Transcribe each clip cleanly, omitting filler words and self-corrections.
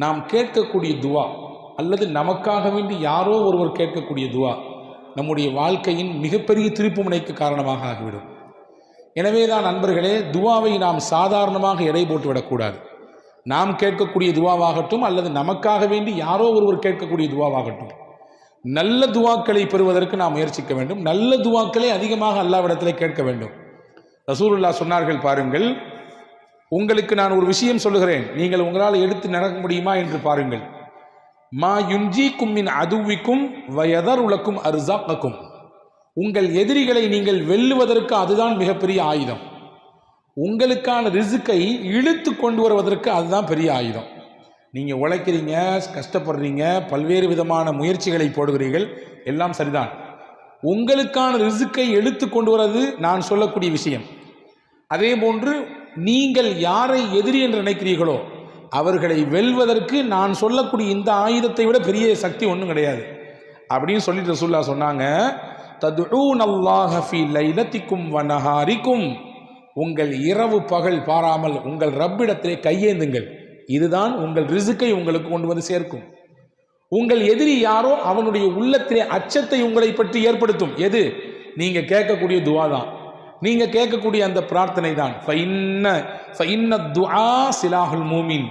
நாம் கேட்கக்கூடிய துவா அல்லது நமக்காக வேண்டி யாரோ ஒருவர் கேட்கக்கூடிய துவா நம்முடைய வாழ்க்கையின் மிகப்பெரிய திருப்புமுனைக்கு காரணமாக ஆகிவிடும். எனவே தான் நண்பர்களே, துவாவை நாம் சாதாரணமாக எடை போட்டு விடக்கூடாது. நாம் கேட்கக்கூடிய துவாவாகட்டும் அல்லது நமக்காக வேண்டி யாரோ ஒருவர் கேட்கக்கூடிய துவாவாகட்டும், நல்ல துவாக்களை பெறுவதற்கு நாம் முயற்சிக்க வேண்டும். நல்ல துவாக்களை அதிகமாக அல்லாஹ்விடத்திலே கேட்க வேண்டும். ரசூலுல்லாஹ் சொன்னார்கள், பாருங்கள், உங்களுக்கு நான் ஒரு விஷயம் சொல்லுகிறேன், நீங்கள் உங்களால் எடுத்து நடக்க முடியுமா என்று பாருங்கள். மா யுன்ஜீக்கும் மின் அதுவிக்கும் வயதருலக்கும் அர்ஸாக்கும். உங்கள் எதிரிகளை நீங்கள் வெல்லுவதற்கு அதுதான் மிகப்பெரிய ஆயுதம். உங்களுக்கான ரிஸ்கை இழுத்து கொண்டு வருவதற்கு அதுதான் பெரிய ஆயுதம். நீங்கள் உழைக்கிறீங்க, கஷ்டப்படுறீங்க, பல்வேறு விதமான முயற்சிகளை போடுகிறீர்கள், எல்லாம் சரிதான். உங்களுக்கான ரிஸ்கை இழுத்து கொண்டு வருவது நான் சொல்லக்கூடிய விஷயம். அதே போன்று நீங்கள் யாரை எதிரி என்று நினைக்கிறீர்களோ அவர்களை வெல்வதற்கு நான் சொல்லக்கூடிய இந்த ஆயுதத்தை விட பெரிய சக்தி ஒன்றும் கிடையாது அப்படின்னு சொல்லிட்டு ரசூலுல்லாஹ் சொன்னாங்க, ததுஊனல்லாஹ ஃபீ லைலத்திக்கும் வ நஹாரிக்கும். உங்கள் இரவு பகல் பாராமல் உங்கள் ரப்பிடத்திலே கையேந்துங்கள். இதுதான் உங்கள் ரிஸ்கை உங்களுக்கு கொண்டு வந்து சேர்க்கும். உங்கள் எதிரி யாரோ அவனுடைய உள்ளத்திலே அச்சத்தை உங்களை பற்றி ஏற்படுத்தும். எது? நீங்க கேட்கக்கூடிய துஆ தான், நீங்க கேட்கக்கூடிய அந்த பிரார்த்தனை தான். ஃபஇன்ன துஆ சிலாஹுல் மூமின்.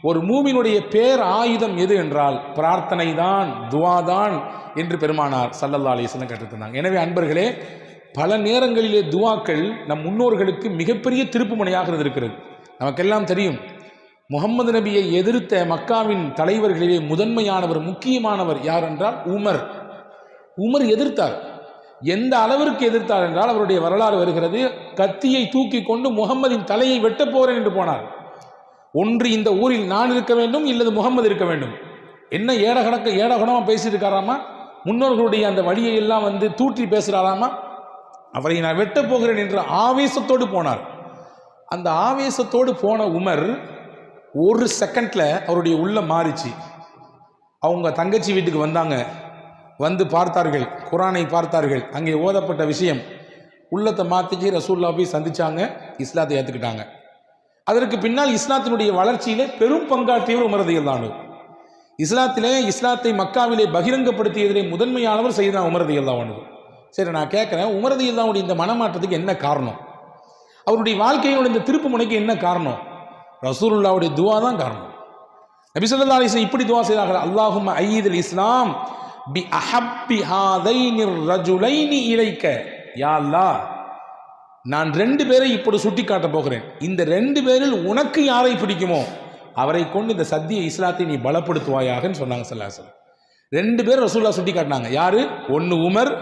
ஒரு மூமினுடைய பேர் ஆயுதம் எது என்றால் பிரார்த்தனை தான், துஆ தான் என்று பெருமானார் ஸல்லல்லாஹு அலைஹி வஸல்லம் கற்றுத்தந்தாங்க. எனவே அன்பர்களே, பல நேரங்களிலே துஆக்கள் நம் முன்னோர்களுக்கு மிகப்பெரிய திருப்புமுனையாக இருந்திருக்கிறது. நமக்கெல்லாம் தெரியும், முகமது நபியை எதிர்த்த மக்காவின் தலைவர்களிலே முதன்மையானவர், முக்கியமானவர் யார் என்றால் உமர். உமர் எதிர்த்தார். எந்த அளவிற்கு எதிர்த்தார் என்றால் அவருடைய வரலாறு வருகிறது, கத்தியை தூக்கி கொண்டு முகம்மதின் தலையை வெட்டப் போறேன் என்று போனார். ஒன்று இந்த ஊரில் நான் இருக்க வேண்டும், இல்லது முகம்மது இருக்க வேண்டும். என்ன ஏடகணமாக பேசிட்டு இருக்காராமா, முன்னோர்களுடைய அந்த வழியை எல்லாம் தூற்றி பேசுகிறாராமா, அவரை நான் வெட்டப் போகிறேன் என்ற ஆவேசத்தோடு போனார். அந்த ஆவேசத்தோடு போன உமர் ஒரு செகண்ட்ல அவருடைய உள்ளம் மாறிச்சு. அவங்க தங்கச்சி வீட்டுக்கு வந்தாங்க, வந்து பார்த்தார்கள், குரானை பார்த்தார்கள், அங்கே ஓதப்பட்ட விஷயம் உள்ளத்தை மாற்றிச்சு. ரசூலுல்லாஹ் போய் சந்திச்சாங்க, இஸ்லாத்தை ஏற்றுக்கிட்டாங்க. அதற்கு பின்னால் இஸ்லாத்தினுடைய வளர்ச்சியிலே பெரும் பங்காற்றியவர் உமர் ரலியல்லாஹு அன்ஹு. இஸ்லாத்தை மக்காவிலே பகிரங்கப்படுத்தியதிலே முதன்மையானவர் சையதுனா உமர் ரலியல்லாஹு அன்ஹு. சரி, நான் கேட்குறேன், உமர் ரலியல்லாஹு அன்ஹுடைய இந்த மனமாற்றத்துக்கு என்ன காரணம்? அவருடைய வாழ்க்கையோட இந்த திருப்பு முனைக்கு என்ன காரணம்? ரசூலுல்லாஹ்வுடைய துஆ தான் காரணம். நபி ஸல்லல்லாஹு அலைஹி வஸல்லம் இப்படி துஆ செய்தார்கள், அல்லாஹும்ம அய்யிதுல் இஸ்லாம் பி அஹப்பி ஹாதைனிர் ரஜுலைனி இலைக்க. யா அல்லாஹ், நான் 2 பேரை இப்படி சுட்டி காட்ட போகிறேன். இந்த 2 பேரில் உனக்கு யாரை பிடிக்குமோ அவரை கொண்டு இந்த சத்திய இஸ்லாத்தை நீ பலப்படுத்துவாயாகன்னு சொன்னாங்க ஸல்லல்லாஹு அலைஹி வஸல்லம். 2 பேர் ரசூலுல்லாஹ் சுட்டி காட்டினாங்க. யாரு? ஒன்னு உமர்,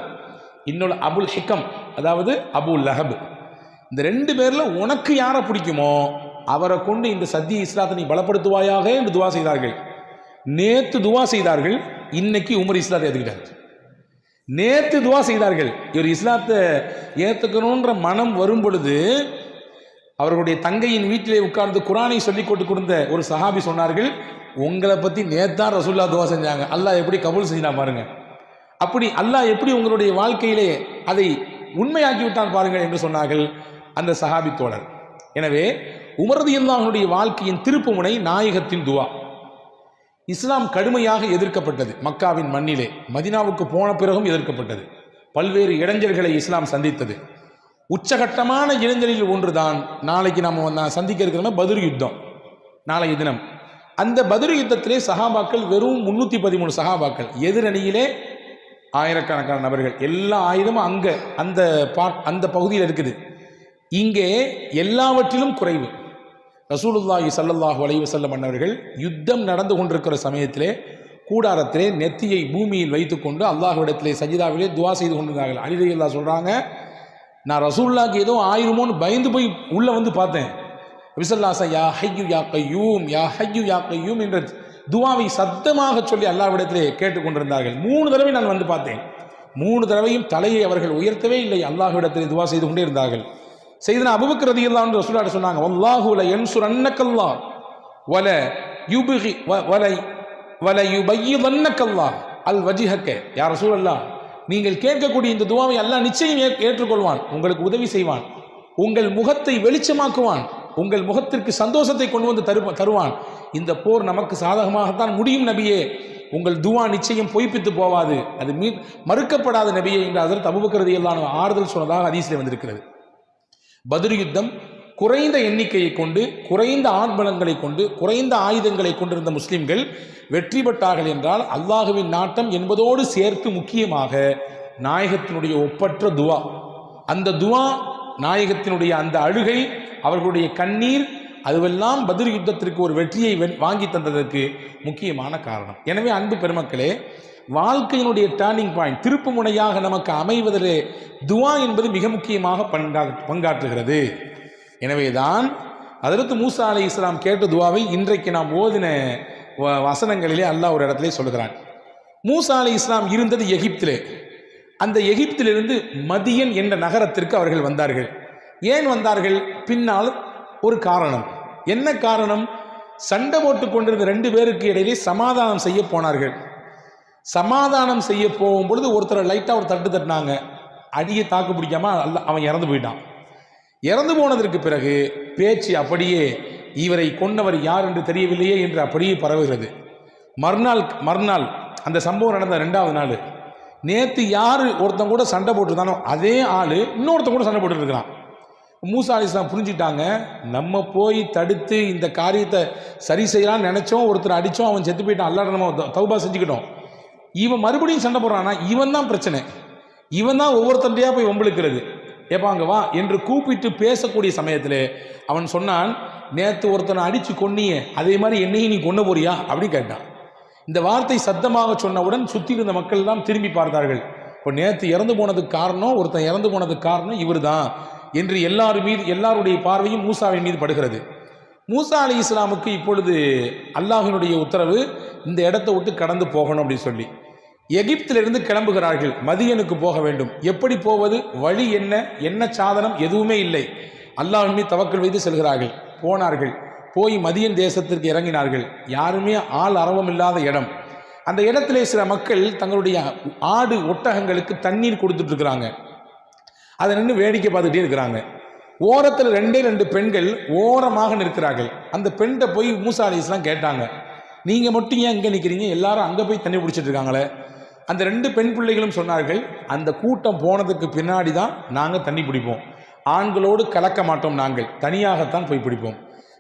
இன்னொரு அபுல் ஹிகம், அதாவது அபு லஹப். இந்த 2 பேர்ல உனக்கு யாரை பிடிக்குமோ அவரை கொண்டு இந்த சத்திய இஸ்லாத்தை நீ பலப்படுத்துவாயாக என்று துவா செய்தார்கள். நேத்து துவா செய்தார்கள், இன்னைக்கு உமர் இஸ்லாத்தை ஏற்றுக்கிட்டார். நேத்து துவா செய்தார்கள், இவர் இஸ்லாத்தை ஏற்றுக்கணுன்ற மனம் வரும் பொழுது அவர்களுடைய தங்கையின் வீட்டிலே உட்கார்ந்து குரானை சொல்லிக் கொடுத்த ஒரு சஹாபி சொன்னார்கள், உங்களை பத்தி நேத்தான் ரசூலுல்லாஹ் துவா செஞ்சாங்க, அல்லாஹ் எப்படி கபூல் செஞ்சா பாருங்க. அப்படி அல்லாஹ் எப்படி உங்களுடைய வாழ்க்கையிலே அதை உண்மையாக்கி விட்டான் பாருங்கள் என்று சொன்னார்கள் அந்த சஹாபி தோழர். எனவே உமர் ரலியல்லாஹு அன்ஹுடைய வாழ்க்கையின் திருப்புமுனை நாயகத்தின் துவா. இஸ்லாம் கடுமையாக எதிர்க்கப்பட்டது மக்காவின் மண்ணிலே, மதினாவுக்கு போன பிறகும் எதிர்க்கப்பட்டது. பல்வேறு இளைஞர்களை இஸ்லாம் சந்தித்தது. உச்சகட்டமான இளைஞரில் ஒன்றுதான் நாளைக்கு நம்ம சந்திக்க இருக்கிற பத்ர் யுத்தம். நாளைய தினம் அந்த பத்ர் யுத்தத்திலே சஹாபாக்கள் வெறும் 313 சஹாபாக்கள், எதிரணியிலே ஆயிரக்கணக்கான நபர்கள், எல்லா ஆயுதமும் அங்கே அந்த பகுதியில் இருக்குது. இங்கே எல்லாவற்றிலும் குறைவு. ரசூலுல்லாஹி ஸல்லல்லாஹு அலைஹி வஸல்லம் அன்னவர்கள் யுத்தம் நடந்து கொண்டிருக்கிற சமயத்திலே கூடாரத்திலே நெத்தியை பூமியில் வைத்துக்கொண்டு அல்லாஹ்விடத்திலே சஜிதாவிலே துவா செய்து கொண்டிருந்தார்கள். அலி ரலியல்லாஹு சொல்றாங்க, நான் ரசூலுல்லாஹ்க்கு ஏதோ ஆயிருமோன்னு பயந்து போய் உள்ள பார்த்தேன். விசல்லாசா யா ஹய்யு யா கய்யூம், யா ஹய்யு யா கய்யூம் என்ற துவாவை சத்தமாக சொல்லி அல்லாஹ்விடத்திலே கேட்டுக்கொண்டிருந்தார்கள். 3 தடவை நான் பார்த்தேன். 3 தடவையும் தலையை அவர்கள் உயர்த்தவே இல்லை, அல்லாஹ்விடத்திலே துவா செய்து கொண்டே இருந்தார்கள். சையதுனா அபூபக்கர் ரலியல்லாஹு அன்ஹு ரசூலுல்லாஹ் சொன்னாங்க, வல்லாஹு ல யன்சுரன்னக்கல்லாஹ் வல யுபகி வல யுபய்யிதன்னக்கல்லாஹ் அல் வஜ்ஹக. யா ரசூலல்லாஹ், நீங்கள் கேட்கக்கூடிய இந்த துவாவை அல்லாஹ் நிச்சயம் ஏற்றுக்கொள்வான், உங்களுக்கு உதவி செய்வான், உங்கள் முகத்தை வெளிச்சமாக்குவான், உங்கள் முகத்திற்கு சந்தோஷத்தை கொண்டு வந்து தருவான். இந்த போர் நமக்கு சாதகமாகத்தான் முடியும் நபியே, உங்கள் துவா நிச்சயம் பொய்ப்பித்து போவாது, அது மறுக்கப்படாத நபியே என்று ஹஜ்ரத் அபூபக்கர் ரலியல்லாஹு அன்ஹு ஆறுதல் சொன்னதாக ஹதீஸில் வந்திருக்கிறது. பத்ர் யுத்தம் குறைந்த எண்ணிக்கையை கொண்டு, குறைந்த ஆண்பலங்களை கொண்டு, குறைந்த ஆயுதங்களை கொண்டிருந்த முஸ்லிம்கள் வெற்றி பெற்றார்கள் என்றால் அல்லாஹுவின் நாட்டம் என்பதோடு சேர்த்து முக்கியமாக நாயகத்தினுடைய ஒப்பற்ற துவா, அந்த துவா, நாயகத்தினுடைய அந்த அழுகை, அவர்களுடைய கண்ணீர், அதுவெல்லாம் பத்ர் யுத்தத்திற்கு ஒரு வெற்றியை வாங்கி தந்ததற்கு முக்கியமான காரணம். எனவே அன்பு பெருமக்களே, வாழ்க்கையினுடைய டர்னிங் பாயிண்ட், திருப்பு முனையாக நமக்கு அமைவதிலே துவா என்பது மிக முக்கியமாக பங்காற்றுகிறது. எனவேதான் ஹஜ்ரத் மூசா அலைஹிஸ்ஸலாம் கேட்ட துவாவை இன்றைக்கு நாம் ஓதின வசனங்களிலே அல்லாஹ் ஒரு இடத்திலே சொல்கிறான். மூசா அலைஹிஸ்ஸலாம் இருந்தது எகிப்திலே. அந்த எகிப்திலிருந்து மதியன் என்ற நகரத்திற்கு அவர்கள் வந்தார்கள். ஏன் வந்தார்கள்? பின்னால் ஒரு காரணம். என்ன காரணம்? சண்டை போட்டுக் கொண்டிருந்த 2 பேருக்கு இடையிலே சமாதானம் செய்ய போனார்கள். சமாதானம் செய்ய போகும் பொழுது ஒருத்தர் லைட்டாக ஒரு தட்டு தட்டினாங்க. அடியை தாக்கு பிடிக்காம அவன் இறந்து போயிட்டான். இறந்து போனதற்கு பிறகு பேச்சு அப்படியே இவரை கொன்னவர் யார் என்று தெரியவில்லையே என்று அப்படியே பரவுகிறது. மறுநாள் அந்த சம்பவம் நடந்த 2வது நாள், நேற்று யார் ஒருத்தன் கூட சண்டை போட்டுருந்தானோ அதே ஆள் இன்னொருத்தன் கூட சண்டை போட்டு இருக்கிறான். மூசா அலைஹிஸ்ஸலாம் புரிஞ்சுட்டாங்க, நம்ம போய் தடுத்து இந்த காரியத்தை சரி செய்யலாம்னு நினைச்சோம், ஒருத்தர் அடித்தோம், அவன் செத்து போயிட்டான், அல்லாஹ் நம்ம தௌபா செஞ்சுக்கிட்டோம். இவன் மறுபடியும் சண்டை போடுறான்னா இவன் தான் பிரச்சனை, இவன் தான் ஒவ்வொருத்தண்டையாக போய் வம்பிழுக்கிறது. ஏப்பாங்க வா என்று கூப்பிட்டு பேசக்கூடிய சமயத்தில் அவன் சொன்னான், நேற்று ஒருத்தனை அடித்து கொன்னியே, அதே மாதிரி என்னையும் நீ கொன்ன போறியா அப்படின்னு கேட்டான். இந்த வார்த்தை சத்தமாக சொன்னவுடன் சுற்றி இருந்த மக்கள் எல்லாம் திரும்பி பார்த்தார்கள். இப்போ நேற்று இறந்து போனதுக்கு காரணம், ஒருத்தன் இறந்து போனதுக்கு காரணம் இவர் தான் என்று எல்லாருடைய பார்வையும் மூசாவின் மீது படுகிறது. மூசா அலைஹிஸ்ஸலாமுக்கு இப்பொழுது அல்லாஹ்வினுடைய உத்தரவு, இந்த இடத்தை விட்டு கடந்து போகணும் அப்படின்னு சொல்லி எகிப்திலிருந்து கிளம்புகிறார்கள். மதியனுக்கு போக வேண்டும். எப்படி போவது? வழி என்ன சாதனம்? எதுவுமே இல்லை. அல்லாஹ்வின் மீது தவக்கல் வைத்து செல்கிறார்கள். போனார்கள். போய் மதியன் தேசத்திற்கு இறங்கினார்கள். யாருமே ஆள் அரவம் இல்லாத இடம். அந்த இடத்திலே சில மக்கள் தங்களுடைய ஆடு ஒட்டகங்களுக்கு தண்ணீர் கொடுத்துட்டு இருக்கிறாங்க. அதை நின்று வேடிக்கை பார்த்துட்டே இருக்கிறாங்க. ஓரத்தில் 2 பெண்கள் ஓரமாக நிற்கிறார்கள். அந்த பெண்கிட்ட போய் மூசா அலைஹிஸ்ஸலாம் கேட்டாங்க, நீங்கள் மட்டும் ஏன் இங்கே நிற்கிறீங்க? எல்லாரும் அங்கே போய் தண்ணி பிடிச்சிட்டு இருக்காங்களே. அந்த 2 பெண் பிள்ளைகளும் சொன்னார்கள், அந்த கூட்டம் போனதுக்கு பின்னாடி தான் நாங்கள் தண்ணி பிடிப்போம், ஆண்களோடு கலக்க மாட்டோம், நாங்கள் தனியாகத்தான் போய் பிடிப்போம்.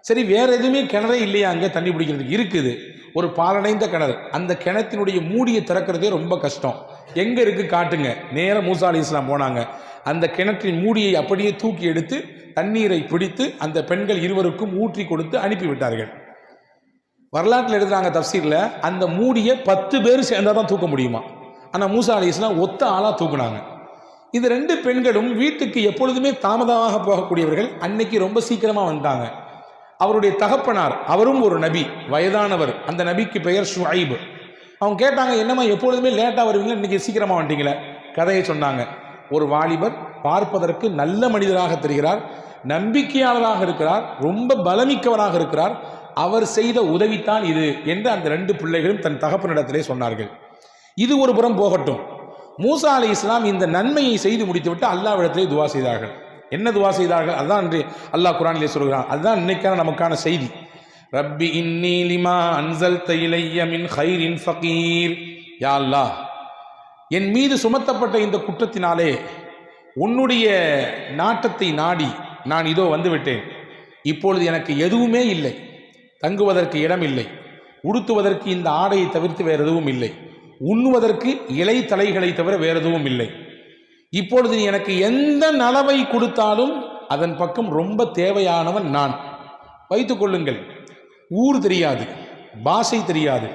சரி, வேற எதுவுமே கிணறே இல்லையா? அங்கே தண்ணி பிடிக்கிறதுக்கு இருக்குது, ஒரு பாலடைந்த கிணறு. அந்த கிணத்தினுடைய மூடியை திறக்கிறதே ரொம்ப கஷ்டம். எங்கே இருக்கு காட்டுங்க. நேராக மூசா அலைஹிஸ்ஸலாம் போனாங்க. அந்த கிணற்றின் மூடியை அப்படியே தூக்கி எடுத்து தண்ணீரை பிடித்து அந்த பெண்கள் இருவருக்கும் ஊற்றி கொடுத்து அனுப்பிவிட்டார்கள். வரலாற்றில் எழுதுறாங்க தஃப்சீரில், அந்த மூடியை 10 பேர் சேர்ந்தால் தான் தூக்க முடியுமா. ஆனால் மூசா அலைஹிஸ்ஸலாம் ஒத்த ஆளாக தூக்குனாங்க. இந்த 2 பெண்களும் வீட்டுக்கு எப்பொழுதுமே தாமதமாக போகக்கூடியவர்கள். அன்னைக்கு ரொம்ப சீக்கிரமாக வந்துட்டாங்க. அவருடைய தகப்பனார், அவரும் ஒரு நபி, வயதானவர். அந்த நபிக்கு பெயர் ஷுஐப். அவங்க கேட்டாங்க, என்னம்மா எப்பொழுதுமே லேட்டாக வருவீங்க, இன்னைக்கு சீக்கிரமாக வந்துட்டீங்களே. கதையை சொன்னாங்க. ஒரு வாலிபர் பார்ப்பதற்கு நல்ல மனிதராக தெரிகிறார், நம்பிக்கையாளராக இருக்கிறார், ரொம்ப பலமிக்கவராக இருக்கிறார், அவர் செய்த உதவித்தான் இது என்று அந்த 2 பிள்ளைகளும் தன் தகப்பனிடத்திலே சொன்னார்கள். இது ஒரு புறம் போகட்டும். மூசா அலைஹிஸ்ஸலாம் இந்த நன்மையை செய்து முடித்துவிட்டு அல்லாஹ்விடத்திலே துவா செய்தார்கள். என்ன துவா செய்தார்கள்? அதுதான் இன்று அல்லாஹ் குர்ஆனிலே சொல்கிறான். அதுதான் இன்னைக்கான நமக்கான செய்தி. ரப்பி இன்னி லிமா அன்ஸல்த இலைய மின் கைரின் ஃபகீர். யா அல்லாஹ், என் மீது சுமத்தப்பட்ட இந்த குற்றத்தினாலே உன்னுடைய நாட்டத்தை நாடி நான் இதோ வந்துவிட்டேன். இப்பொழுது எனக்கு எதுவுமே இல்லை, தங்குவதற்கு இடம் இல்லை, உடுத்துவதற்கு இந்த ஆடையை தவிர்த்து வேறு எதுவும் இல்லை, உண்ணுவதற்கு இலை தலைகளை தவிர வேறு எதுவும் இல்லை. இப்பொழுது நீ எனக்கு எந்த நலவை கொடுத்தாலும் அதன் பக்கம் ரொம்ப தேவையானவன் நான். வைத்துக் கொள்ளுங்கள், ஊர் தெரியாது, பாஷை தெரியாது,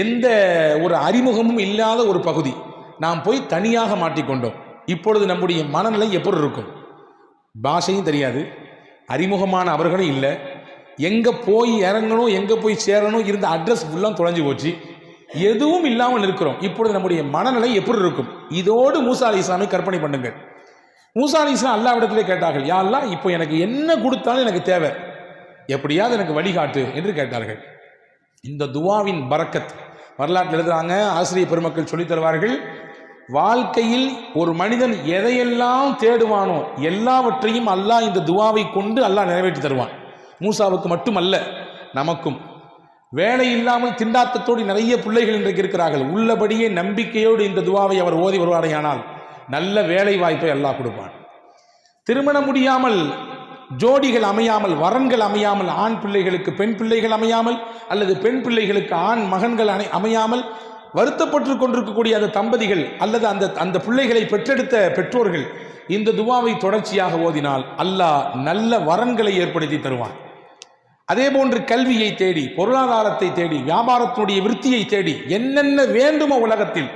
எந்த ஒரு அறிமுகமும் இல்லாத ஒரு பகுதி, நாம் போய் தனியாக மாட்டிக்கொண்டோம். இப்பொழுது நம்முடைய மனநிலை எப்படி இருக்கும்? பாஷையும் தெரியாது, அறிமுகமான அவர்களும் இல்லை, எங்கே போய் இறங்கணும், எங்கே போய் சேரணும், இருந்த அட்ரஸ் ஃபுல்லாக தொலைஞ்சு போச்சு, எதுவும் இல்லாமல் இருக்கிறோம். இப்பொழுது நம்முடைய மனநிலை எப்படி இருக்கும்? இதோடு மூசா அலைஹிஸ்ஸலாமை கற்பனை பண்ணுங்கள். மூசா அலைஹிஸ்ஸலாம் அல்லாஹ்விடத்திலே கேட்டார்கள், யா அல்லாஹ், இப்போ எனக்கு என்ன கொடுத்தாலும் எனக்கு தேவை, எப்படியாவது எனக்கு வழிகாட்டு என்று கேட்டார்கள். இந்த துவாவின் பரக்கத் வரலாற்றில் எழுதுறாங்க, ஆசிரியர் பெருமக்கள் சொல்லித் தருவார்கள். வாழ்க்கையில் ஒரு மனிதன் எதையெல்லாம் தேடுவானோ எல்லாவற்றையும் அல்லாஹ் இந்த துவாவை கொண்டு அல்லாஹ் நிறைவேற்றி தருவான். மூசாவுக்கு மட்டுமல்ல, நமக்கும். வேலை இல்லாமல் திண்டாட்டத்தோடு நிறைய பிள்ளைகள் இன்றைக்கு இருக்கிறார்கள். உள்ளபடியே நம்பிக்கையோடு இந்த துவாவை அவர் ஓதி வருவாரையானால் நல்ல வேலை வாய்ப்பை அல்லாஹ் கொடுப்பான். திருமணம் முடியாமல், ஜோடிகள் அமையாமல், வரன்கள் அமையாமல், ஆண் பிள்ளைகளுக்கு பெண் பிள்ளைகள் அமையாமல் அல்லது பெண் பிள்ளைகளுக்கு ஆண் மகன்கள் அமையாமல் வருத்தப்பட்டு கொண்டிருக்கக்கூடிய அந்த தம்பதிகள் அல்லது அந்த பிள்ளைகளை பெற்றெடுத்த பெற்றோர்கள் இந்த துவாவை தொடர்ச்சியாக ஓதினால் அல்லாஹ் நல்ல வரன்களை ஏற்படுத்தி தருவான். அதே போன்று கல்வியை தேடி, பொருளாதாரத்தை தேடி, வியாபாரத்தினுடைய விருத்தியை தேடி என்னென்ன வேண்டுமோ உலகத்தில்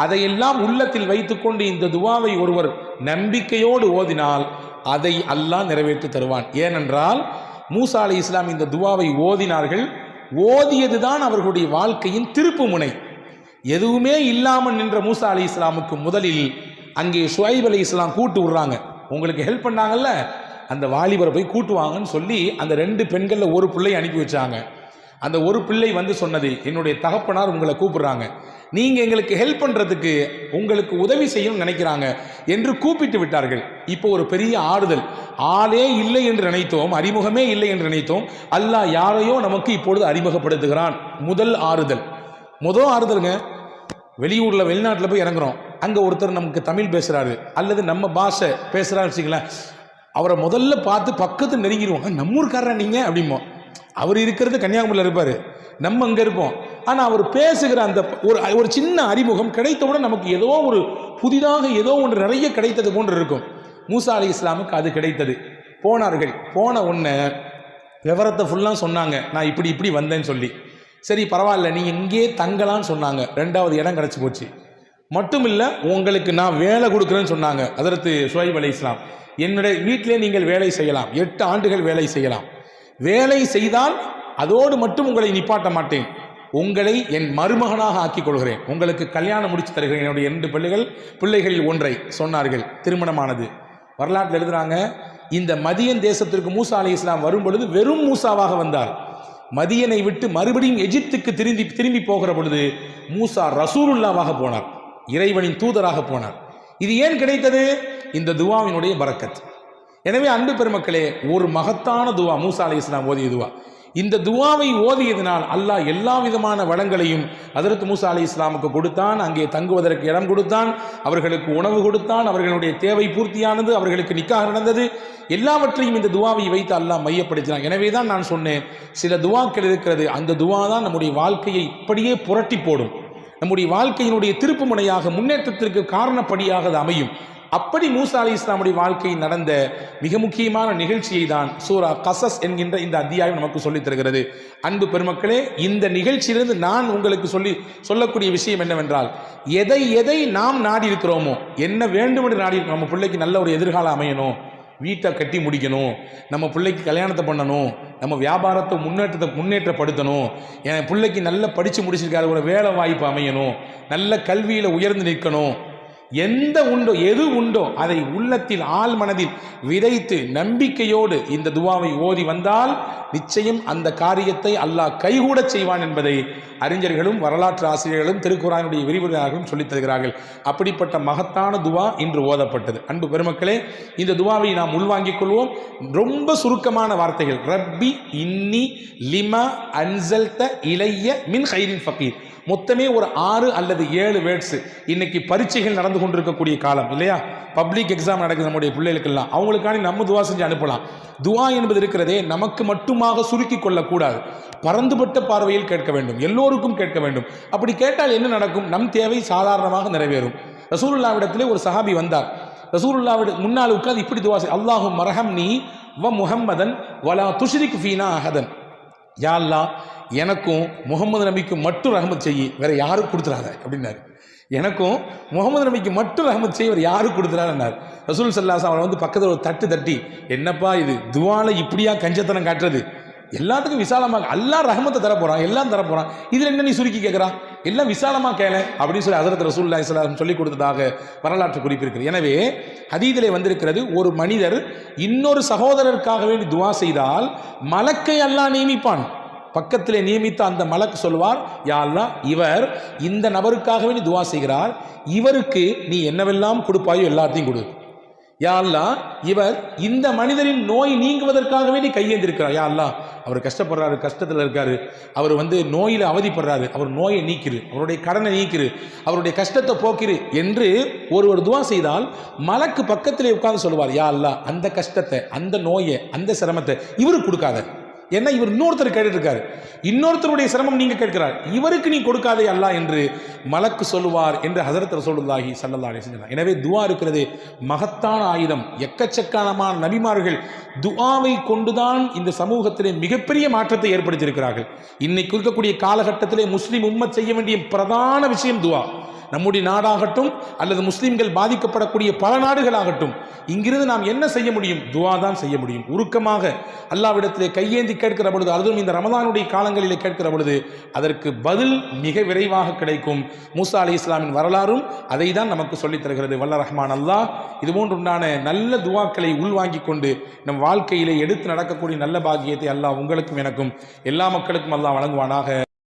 அதையெல்லாம் உள்ளத்தில் வைத்துக்கொண்டு இந்த துவாவை ஒருவர் நம்பிக்கையோடு ஓதினால் அதை அல்லாஹ் நிறைவேற்றி தருவான். ஏனென்றால் மூசா அலைஹிஸ்ஸலாம் இந்த துவாவை ஓதினார்கள். ஓதியதுதான் அவர்களுடைய வாழ்க்கையின் திருப்பு முனை. எதுவுமே இல்லாமல் நின்ற மூசா அலைஹிஸ்ஸலாமுக்கு முதலில் அங்கே ஷுஐப் அலைஹிஸ்ஸலாம் கூட்டு விடுறாங்க. உங்களுக்கு ஹெல்ப் பண்ணாங்கல்ல, அந்த வாலிபரை போய் கூட்டுவாங்கன்னு சொல்லி அந்த 2 பெண்களில் ஒரு பிள்ளை அனுப்பி வச்சாங்க. அந்த ஒரு பிள்ளை வந்து சொன்னது, என்னுடைய தகப்பனார் உங்களை கூப்பிடுறாங்க, நீங்கள் எங்களுக்கு ஹெல்ப் பண்ணுறதுக்கு உங்களுக்கு உதவி செய்யணும்னு நினைக்கிறாங்க என்று கூப்பிட்டு விட்டார்கள். இப்போ ஒரு பெரிய ஆறுதல். ஆளே இல்லை என்று நினைத்தோம், அறிமுகமே இல்லை என்று நினைத்தோம். அல்லாஹ் யாரையோ நமக்கு இப்பொழுது அறிமுகப்படுத்துகிறான். முதல் ஆறுதலுங்க. வெளியூரில் வெளிநாட்டில் போய் இறங்குறோம், அங்கே ஒருத்தர் நமக்கு தமிழ் பேசுகிறாரு அல்லது நம்ம பாஷை பேசுகிறாரு வச்சுங்களேன், அவரை முதல்ல பார்த்து பக்கத்து நெருங்கிடுவோம். நம்மூர்காரரா நீங்கள் அப்படிமோ. அவர் இருக்கிறது கன்னியாகுமரியில் இருப்பார், நம்ம அங்கே இருப்போம். ஆனால் அவர் பேசுகிற அந்த ஒரு சின்ன அறிமுகம் கிடைத்தவுடன் நமக்கு ஏதோ ஒரு புதிதாக ஏதோ ஒன்று நிறைய கிடைத்தது போன்று இருக்கும். மூசா அலைஹிஸ்ஸலாமுக்கு அது கிடைத்தது. போனார்கள். போன உடனே விவரத்தை ஃபுல்லாக சொன்னாங்க, நான் இப்படி வந்தேன்னு சொல்லி. சரி பரவாயில்ல, நீங்கள் இங்கே தங்கலான்னு சொன்னாங்க. 2வது இடம் கிடச்சி போச்சு. மட்டும் இல்லை, உங்களுக்கு நான் வேலை கொடுக்குறேன்னு சொன்னாங்க ஹஜ்ரத் ஷுஐப் அலைஹிஸ்ஸலாம். என்னுடைய வீட்டிலே நீங்கள் வேலை செய்யலாம், 8 ஆண்டுகள் வேலை செய்யலாம். வேலை செய்தால் அதோடு மட்டும் உங்களை நிப்பாட்ட மாட்டேன், உங்களை என் மருமகனாக ஆக்கிக் கொள்கிறேன், உங்களுக்கு கல்யாணம் முடிச்சு தருகிறேன். என்னுடைய 2 பிள்ளைகளில் ஒன்றை சொன்னார்கள். திருமணமானது. வரலாற்றில் எழுதுறாங்க, இந்த மதியன் தேசத்திற்கு மூசா அலைஹிஸ்ஸலாம் வரும் பொழுது வெறும் மூசாவாக வந்தார். மதியனை விட்டு மறுபடியும் எஜிப்துக்கு திரும்பி போகிற பொழுது மூசா ரசூலுல்லாவாக போனார், இறைவனின் தூதராக போனார். இது ஏன் கிடைத்தது? இந்த துவாவினுடைய பரக்கத். எனவே அன்பு பெருமக்களே, ஒரு மகத்தான துவா மூசா அலைஹிஸ்ஸலாம் ஓதிய துவா. இந்த துவாவை ஓதியதினால் அல்லாஹ் எல்லா விதமான வளங்களையும் ஹஜ்ரத் மூசா அலைஹிஸ்ஸலாமுக்கு கொடுத்தான். அங்கே தங்குவதற்கு இடம் கொடுத்தான், அவர்களுக்கு உணவு கொடுத்தான், அவர்களுடைய தேவை பூர்த்தியானது, அவர்களுக்கு நிக்காஹ் நடந்தது. எல்லாவற்றையும் இந்த துவாவை வைத்து அல்லாஹ் மையப்படுத்தினான். எனவே தான் நான் சொன்னேன், சில துவாக்கள் இருக்கிறது, அந்த துவா தான் நம்முடைய வாழ்க்கையை இப்படியே புரட்டி போடும், நம்முடைய வாழ்க்கையினுடைய திருப்பு முனையாக, முன்னேற்றத்திற்கு காரணப்படியாக அது அமையும். அப்படி மூசா அலைஹிஸ்ஸலாமுடைய வாழ்க்கையில் நடந்த மிக முக்கியமான நிகழ்ச்சியை தான் சூரா கஸஸ் என்கின்ற இந்த அத்தியாயம் நமக்கு சொல்லித் தருகிறது. அன்பு பெருமக்களே, இந்த நிகழ்ச்சியிலிருந்து நான் உங்களுக்கு சொல்லக்கூடிய விஷயம் என்னவென்றால், எதை நாம் நாடி இருக்கிறோமோ, என்ன வேண்டும் என்று நாடி இருக்கிறோம், நம்ம பிள்ளைக்கு நல்ல ஒரு எதிர்காலம் அமையணும், வீட்டை கட்டி முடிக்கணும், நம்ம பிள்ளைக்கு கல்யாணத்தை பண்ணணும், நம்ம வியாபாரத்தை முன்னேற்றப்படுத்தணும், என் பிள்ளைக்கு நல்ல படித்து முடிச்சிருக்காரு, ஒரு வேலை வாய்ப்பு அமையணும், நல்ல கல்வியில் உயர்ந்து நிற்கணும், எது உண்டோ அதை உள்ளத்தில் ஆழ் மனதில் விதைத்து நம்பிக்கையோடு இந்த துவாவை ஓதி வந்தால் நிச்சயம் அந்த காரியத்தை அல்லாஹ் கைகூட செய்வான் என்பதை அறிஞர்களும் வரலாற்று ஆசிரியர்களும் திருக்குர்ஆனுடைய விரிவுரையாளர்களும் சொல்லித் தருகிறார்கள். அப்படிப்பட்ட மகத்தான துவா இன்று ஓதப்பட்டது. அன்பு பெருமக்களே, இந்த துவாவை நாம் உள்வாங்கிக் கொள்வோம். ரொம்ப சுருக்கமான வார்த்தைகள். ரப்பி இன்னி லிமா அன்சல்த இலைய மின் ஹைரின் ஃபகீர். மொத்தமே ஒரு 6 அல்லது 7 வேர்ட்ஸ். இன்னைக்கு பரீட்சைகள் நடந்து கொண்டிருக்கக்கூடிய காலம் இல்லையா, பப்ளிக் எக்ஸாம் நடக்குது நம்முடைய பிள்ளைகளுக்கெல்லாம், அவங்களுக்காண்டி நம்ம துவா செஞ்சு அனுப்பலாம். துவா என்பது இருக்கிறதே நமக்கு மட்டுமாக சுருக்கி கொள்ளக்கூடாது, பரந்துபட்ட பார்வையில் கேட்க வேண்டும், எல்லோருக்கும் கேட்க வேண்டும். அப்படி கேட்டால் என்ன நடக்கும்? நம் தேவை சாதாரணமாக நிறைவேறும். ரசூலுல்லாஹ்விடத்திலே ஒரு சஹாபி வந்தார். ரசூலுல்லாஹ்விட முன்னால் உட்கார்ந்து இப்படி துவா செய், அல்லாஹும் மர்ஹம்னி வ முஹம்மதன் வலா துஷ்ரிக் ஃபீனா அஹதன். யா அல்லாஹ், எனக்கும் முகமது நபிக்கும் மட்டும் ரஹமத் செய்யி, வேற யாரும் கொடுத்துறாங்க அப்படின்னாரு. எனக்கும் முகமது நபிக்கு மட்டும் ரஹமத் செய்ய, வேறு யாரும் கொடுத்துறாருன்னார். ரசூல் ஸல்லல்லாஹு அலைஹி வஸல்லம் அவரை வந்து பக்கத்தில் ஒரு தட்டி, என்னப்பா இது துவால இப்படியா கஞ்சத்தனம் காட்டுறது? எல்லாத்துக்கும் விசாலமாக அல்லாஹ் ரஹமத்தை தரப்போறான், எல்லாம் தரப்போறான், இதில் என்ன நீ சுருக்கி கேட்குறான்? எல்லாம் விசாலமாக கேள அப்படின்னு சொல்லி ஹஜ்ரத் ரசூலுல்லாஹி ஸல்லல்லாஹு அலைஹி வஸல்லம் சொல்லிக் கொடுத்ததாக வரலாற்று குறிப்பிருக்கிறது. எனவே ஹதீதிலே வந்திருக்கிறது, ஒரு மனிதர் இன்னொரு சகோதரருக்காக வேண்டி துவா செய்தால் மலக்கை அல்லாஹ் நியமிப்பான். பக்கத்திலே நியமித்த அந்த மலக்கு சொல்வார், யா அல்லாஹ், இவர் இந்த நபருக்காகவே நீ துவா செய்கிறார், இவருக்கு நீ என்னவெல்லாம் கொடுப்பாயோ எல்லாத்தையும் கொடு. யா அல்லாஹ், இவர் இந்த மனிதரின் நோய் நீங்குவதற்காக வேண்டி கையேந்திருக்கிறார். யா அல்லாஹ், அவர் கஷ்டப்படுறாரு, கஷ்டத்தில் இருக்காரு, அவர் நோயில் அவதிப்படுறாரு, அவர் நோயை நீக்கிரு, அவருடைய கடனை நீக்கிரு, அவருடைய கஷ்டத்தை போக்கிரு என்று ஒருவர் துவா செய்தால் மலக்கு பக்கத்திலே உட்கார்ந்து சொல்லுவார், யா அல்லாஹ், அந்த கஷ்டத்தை, அந்த நோயை, அந்த சிரமத்தை இவருக்கு கொடுக்காத. ஏன்னா இவர் இன்னொருத்தர் கேட்டு இருக்காரு, இன்னொருத்தருடைய சிரமம் நீங்க கேட்கிறார், இவருக்கு நீ கொடுக்காதே அல்லாஹ் என்று மலக்கு சொல்லுவார் என்று ஹஸரத் ரசூலுல்லாஹி ஸல்லல்லாஹு அலைஹி வஸல்லம். எனவே துஆ இருக்கிறது மகத்தான ஆயுதம். எக்கச்சக்கமான நபிமார்கள் துஆவை கொண்டுதான் இந்த சமூகத்திலே மிகப்பெரிய மாற்றத்தை ஏற்படுத்தியிருக்கிறார்கள். இன்னைக்கு இருக்கக்கூடிய காலகட்டத்திலே முஸ்லிம் உம்மத் செய்ய வேண்டிய பிரதான விஷயம் துஆ. நம்முடைய நாடாகட்டும் அல்லது முஸ்லிம்கள் பாதிக்கப்படக்கூடிய பல நாடுகளாகட்டும், இங்கிருந்து நாம் என்ன செய்ய முடியும்? துஆ தான் செய்ய முடியும். உருக்கமாக அல்லாஹ்விடத்திலே கையேந்தி கேட்கிற பொழுது, அதுவும் இந்த ரமதானுடைய காலங்களிலே கேட்கிற பொழுது அதற்கு பதில் மிக விரைவாக கிடைக்கும். மூசா அலைஹிஸ்ஸலாமின் வரலாறும் அதை தான் நமக்கு சொல்லித் தருகிறது. வல்ல ரஹ்மான் அல்லாஹ் இதுபோன்று உண்டான நல்ல துஆக்களை உள்வாங்கிக் கொண்டு நம் வாழ்க்கையிலே எடுத்து நடக்கக்கூடிய நல்ல பாக்கியத்தை அல்லாஹ் உங்களுக்கும் எனக்கும் எல்லா மக்களுக்கும் அல்லாஹ் வழங்குவானாக.